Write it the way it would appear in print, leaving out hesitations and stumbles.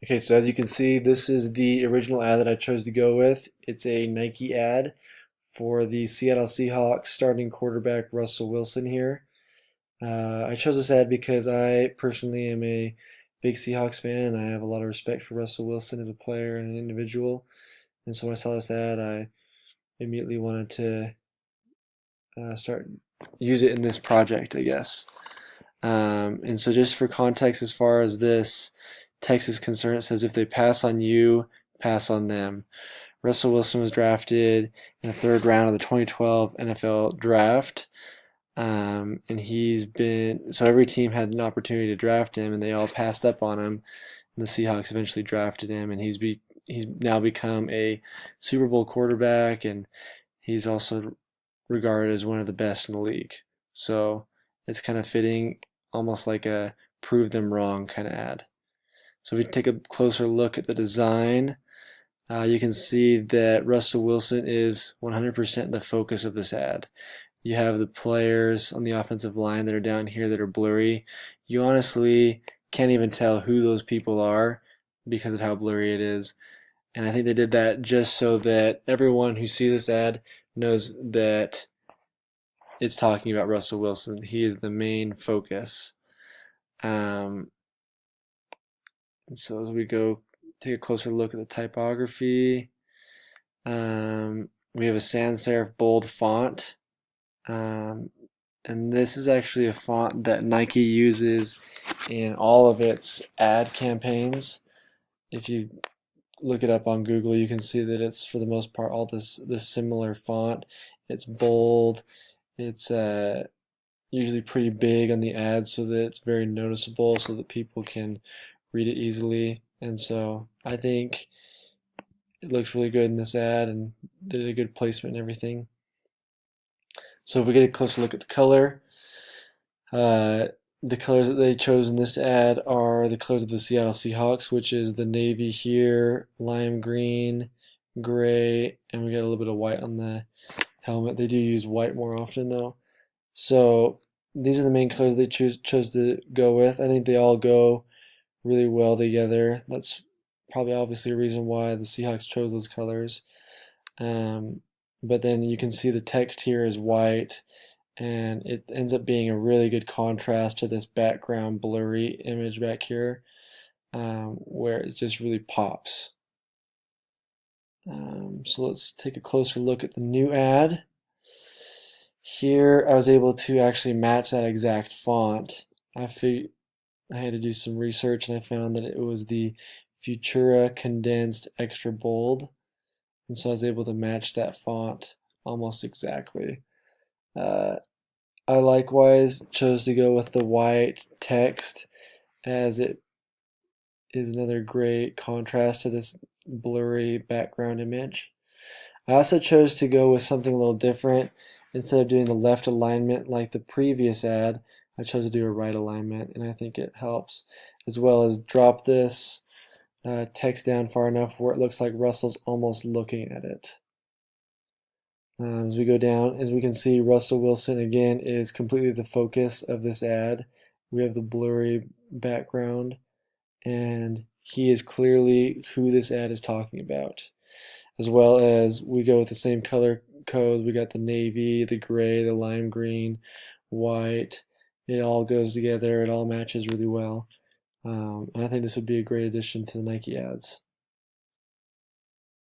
Okay, so as you can see, this is the original ad that I chose to go with. It's a Nike ad for the Seattle Seahawks starting quarterback Russell Wilson here. I chose this ad because I personally am a big Seahawks fan. I have a lot of respect for Russell Wilson as a player and an individual. And so when I saw this ad, I immediately wanted to start use it in this project, I guess. And so just for context, as far as this text is concerned, it says if they pass on you, pass on them. Russell Wilson was drafted in the third round of the 2012 NFL draft. And he's been, so every team had an opportunity to draft him, and they all passed up on him. And the Seahawks eventually drafted him, and he's now become a Super Bowl quarterback, and he's also regarded as one of the best in the league. So it's kind of fitting, almost like a prove them wrong kind of ad. So if we take a closer look at the design, you can see that Russell Wilson is 100% the focus of this ad. You have the players on the offensive line that are down here that are blurry. You honestly can't even tell who those people are because of how blurry it is. And I think they did that just so that everyone who sees this ad knows that it's talking about Russell Wilson. He is the main focus. And so as we go take a closer look at the typography, we have a sans serif bold font. And this is actually a font that Nike uses in all of its ad campaigns. If you look it up on Google, you can see that it's for the most part all this similar font. It's bold. It's usually pretty big on the ad so that it's very noticeable so that people can read it easily. And so I think it looks really good in this ad and did a good placement and everything. So if we get a closer look at the color, the colors that they chose in this ad are the colors of the Seattle Seahawks, which is the navy here, lime green, gray, and we got a little bit of white on the helmet. They do use white more often though. So these are the main colors they chose to go with. I think they all go really well together. That's probably obviously a reason why the Seahawks chose those colors. But then you can see the text here is white, and it ends up being a really good contrast to this background blurry image back here, where it just really pops. So let's take a closer look at the new ad. Here I was able to actually match that exact font. I had to do some research and I found that it was the Futura Condensed Extra Bold. And so I was able to match that font almost exactly. I likewise chose to go with the white text as it is another great contrast to this blurry background image. I also chose to go with something a little different. Instead of doing the left alignment like the previous ad, I chose to do a right alignment, and I think it helps, as well as drop this text down far enough where it looks like Russell's almost looking at it. As we go down, as we can see, Russell Wilson again is completely the focus of this ad. We have the blurry background, and he is clearly who this ad is talking about. As well as we go with the same color code. We got the navy, the gray, the lime green, white. It all goes together. It all matches really well. And I think this would be a great addition to the Nike ads.